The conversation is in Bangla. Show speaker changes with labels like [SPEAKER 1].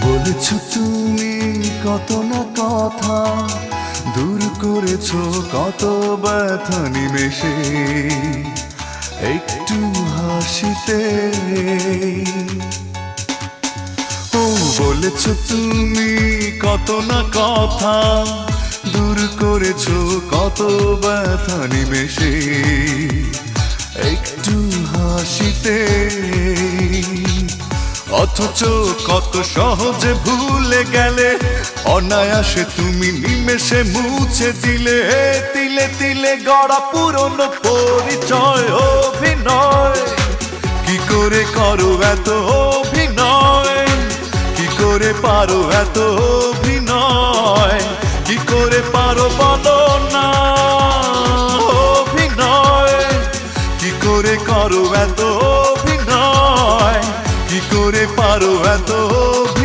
[SPEAKER 1] বলেছ তুমি কত না কথা, দূর করেছ কত ব্যথা নিমেষে একটু হাসিতে। ও বলেছ তুমি কত না কথা, দূর করেছ কত ব্যথা নিমেষে একটু হাসিতে। অথচ কত সহজে ভুলে গেলে, অনায়াসে তুমি নিমেষে মুছে দিলে। তিলে তিলে গড়া পুরনো পরিচয় অভিনয়, কি করে করো এত অভিনয়, কি করে পারো এত অভিনয়, কি করে পারো বলো না অভিনয়, কি করে করো এত অভিনয়, কি করে পারো এত অভিনয়।